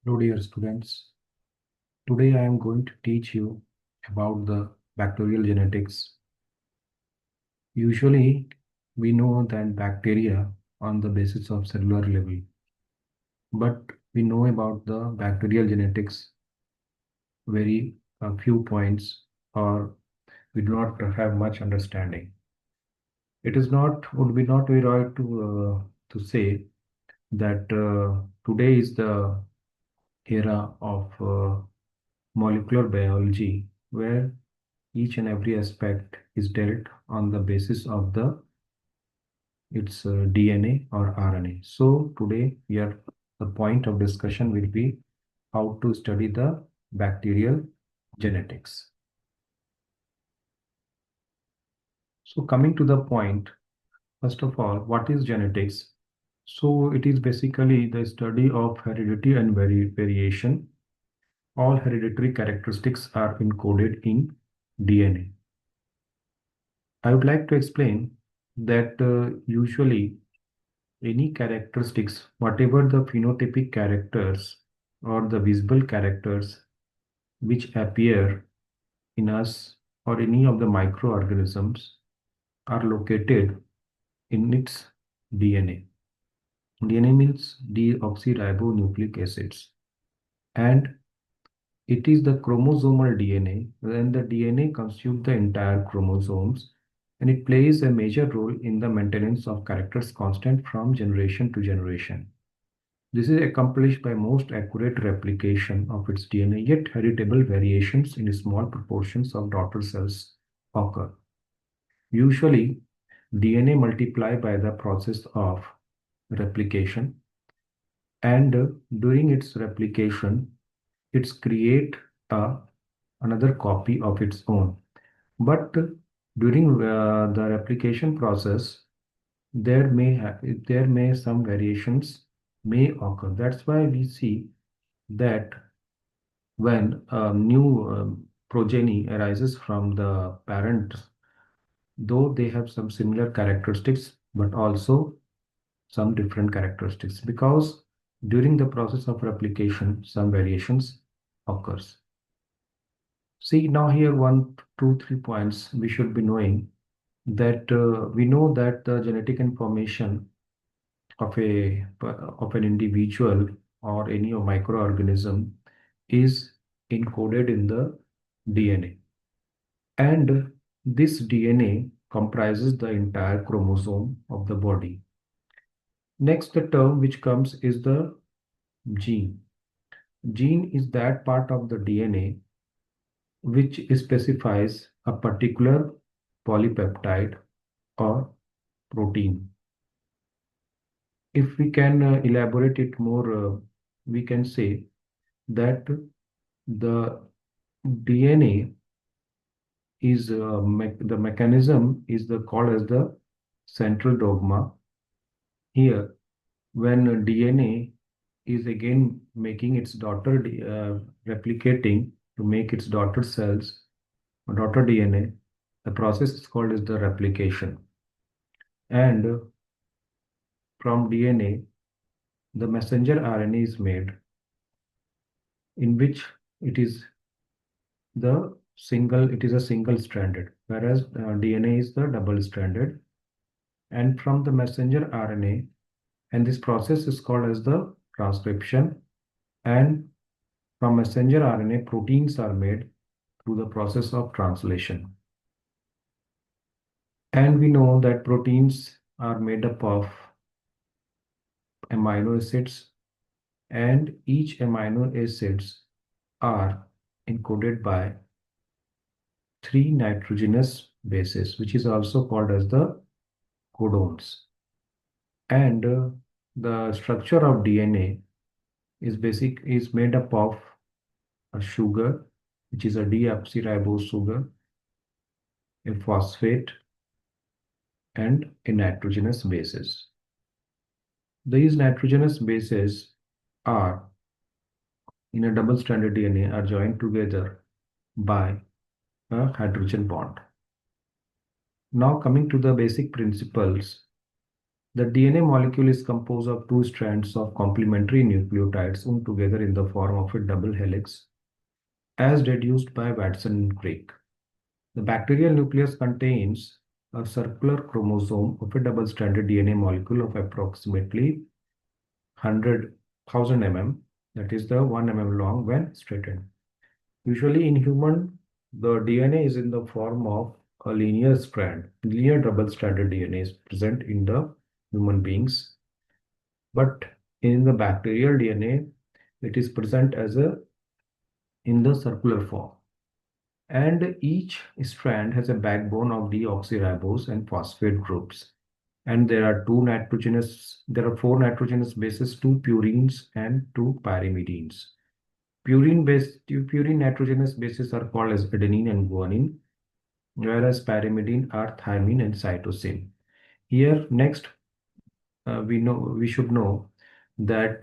Hello, dear students. Today I am going to teach you about the bacterial genetics. Usually, we know that bacteria on the basis of cellular level, but we know about the bacterial genetics very few points, or we do not have much understanding. It is not would be not very right to say that today is the era of molecular biology where each and every aspect is dealt on the basis of the its DNA or RNA. So today the point of discussion will be how to study the bacterial genetics. So coming to the point, first of all, what is genetics? So it is basically the study of heredity and variation. All hereditary characteristics are encoded in DNA. I would like to explain that usually any characteristics, whatever the phenotypic characters or the visible characters which appear in us or any of the microorganisms are located in its DNA. DNA means deoxyribonucleic acids. And it is the chromosomal DNA, when the DNA constitutes the entire chromosomes, and it plays a major role in the maintenance of characters constant from generation to generation. This is accomplished by most accurate replication of its DNA, yet heritable variations in small proportions of daughter cells occur. Usually, DNA multiply by the process of replication, and during its replication, it's create another copy of its own. But during the replication process, there may some variations may occur. That's why we see that when a new progeny arises from the parents, though they have some similar characteristics, but also some different characteristics, because during the process of replication, some variations occurs. See now here 1, 2, 3 points we should be knowing that we know that the genetic information of an individual or any microorganism is encoded in the DNA. And this DNA comprises the entire chromosome of the body. Next, the term which comes is the gene. Gene is that part of the DNA which specifies a particular polypeptide or protein. If we can elaborate it more, we can say that the DNA is the mechanism is the called as the central dogma. Here, when DNA is again making its replicating to make its daughter cells, or daughter DNA, the process is called as the replication. And from DNA, the messenger RNA is made, in which it is a single stranded, whereas DNA is the double stranded. And from the messenger RNA, and this process is called as the transcription. And from messenger RNA, proteins are made through the process of translation. And we know that proteins are made up of amino acids, and each amino acids are encoded by 3 nitrogenous bases, which is also called as the codons. And the structure of DNA is made up of a sugar, which is a deoxyribose sugar, a phosphate, and a nitrogenous bases. These nitrogenous bases are in a double-stranded DNA are joined together by a hydrogen bond. Now coming to the basic principles The DNA molecule is composed of two strands of complementary nucleotides sewn together in the form of a double helix, as deduced by Watson and Crick. The bacterial nucleus contains a circular chromosome of a double-stranded DNA molecule of approximately 100,000 mm, that is the 1 mm long when straightened. Usually in human, the DNA is in the form of a linear strand. Linear double-stranded DNA is present in the human beings, but in the bacterial DNA, it is present as a in the circular form. And each strand has a backbone of deoxyribose and phosphate groups. And there are four nitrogenous bases, two purines and two pyrimidines. Purine nitrogenous bases are called as adenine and guanine, whereas pyrimidine are thymine and cytosine. Here, next, we should know that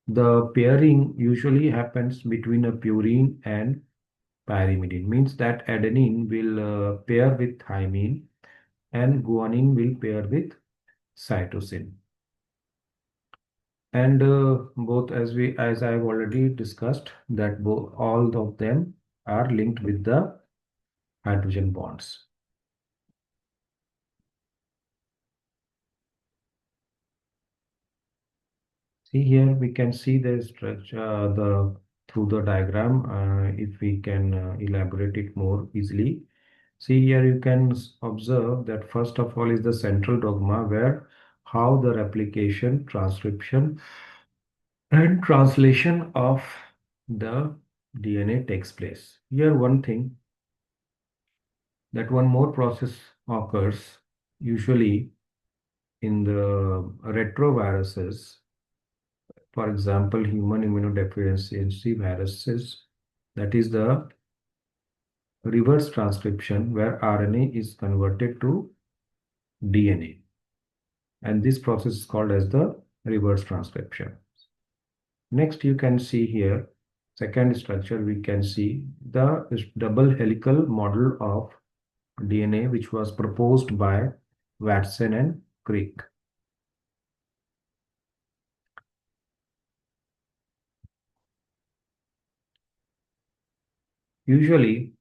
the pairing usually happens between a purine and pyrimidine. Means that adenine will pair with thymine and guanine will pair with cytosine. And both, as I've already discussed, that both all of them are linked with the hydrogen bonds. See here, we can see the structure, through the diagram. If we can elaborate it more easily. See here, you can observe that first of all is the central dogma, where how the replication, transcription, and translation of the DNA takes place. Here, one thing, that one more process occurs usually in the retroviruses. For example, human immunodeficiency viruses, that is the reverse transcription where RNA is converted to DNA. And this process is called as the reverse transcription. Next, you can see here, second structure, we can see the double helical model of DNA, which was proposed by Watson and Crick. Usually,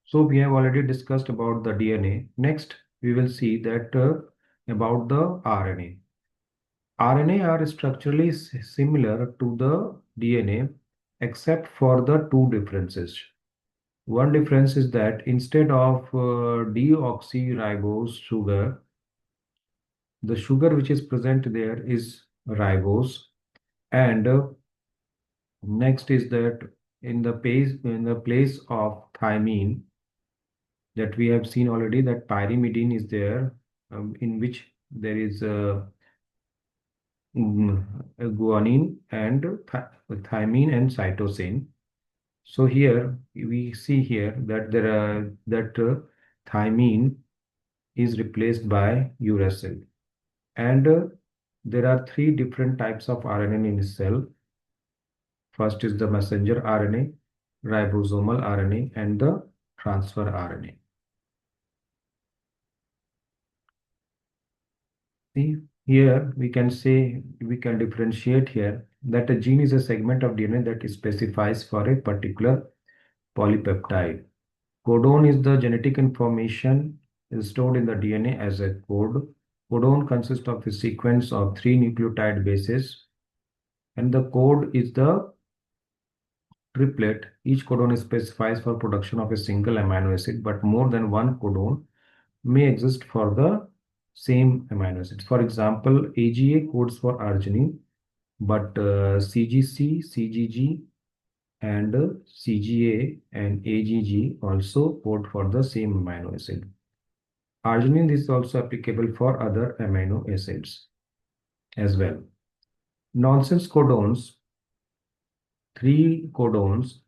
so we have already discussed about the DNA. Next, we will see that about the RNA. RNA are structurally similar to the DNA, except for the two differences. One difference is that instead of deoxyribose sugar, the sugar which is present there is ribose. And next is that in the place of thymine, that we have seen already, that pyrimidine is there, in which there is a guanine and thymine and cytosine. So here we see here that thymine is replaced by uracil, and there are three different types of RNA in a cell. First is the messenger RNA, ribosomal RNA, and the transfer RNA. See, here we can differentiate here that a gene is a segment of DNA that specifies for a particular polypeptide. Codon is the genetic information is stored in the DNA as a code. Codon consists of a sequence of three nucleotide bases, and the code is the triplet. Each codon specifies for production of a single amino acid, but more than one codon may exist for the same amino acids. For example, AGA codes for arginine, but CGC, CGG, and CGA and AGG also code for the same amino acid. Arginine is also applicable for other amino acids as well. Nonsense codons, three codons,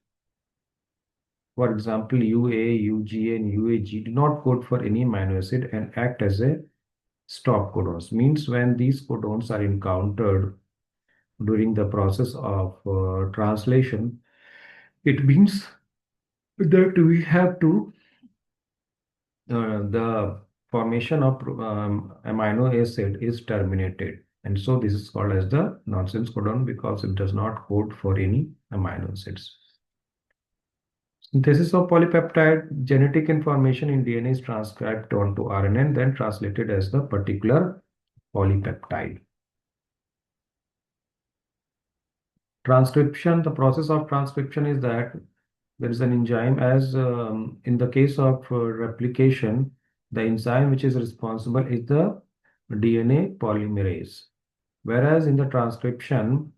for example, UA, UGA, and UAG, do not code for any amino acid and act as a stop codons. Means when these codons are encountered during the process of translation, it means that we have to the formation of amino acid is terminated. And so this is called as the nonsense codon because it does not code for any amino acids. Synthesis of polypeptide, genetic information in DNA is transcribed onto RNA and then translated as the particular polypeptide. Transcription, the process of transcription is that there is an enzyme as in the case of replication, the enzyme which is responsible is the DNA polymerase. Whereas in the transcription,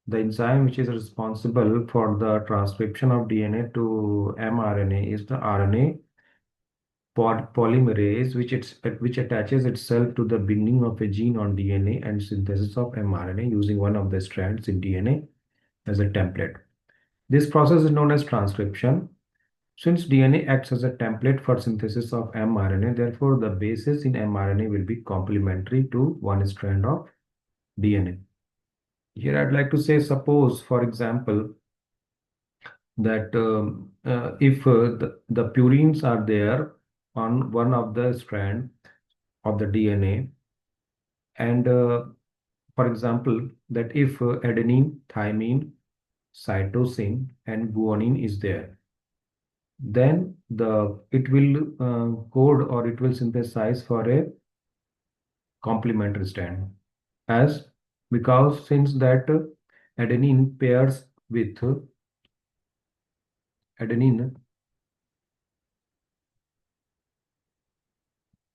the enzyme which is responsible for the transcription of DNA to mRNA is the RNA polymerase, which attaches itself to the binding of a gene on DNA and synthesis of mRNA using one of the strands in DNA as a template. This process is known as transcription. Since DNA acts as a template for synthesis of mRNA, therefore the bases in mRNA will be complementary to one strand of DNA. Here I'd like to say, suppose, for example, that if the purines are there on one of the strand of the DNA, and for example, that if adenine, thymine, cytosine, and guanine is there, then it will code or it will synthesize for a complementary strand as because since that adenine pairs with adenine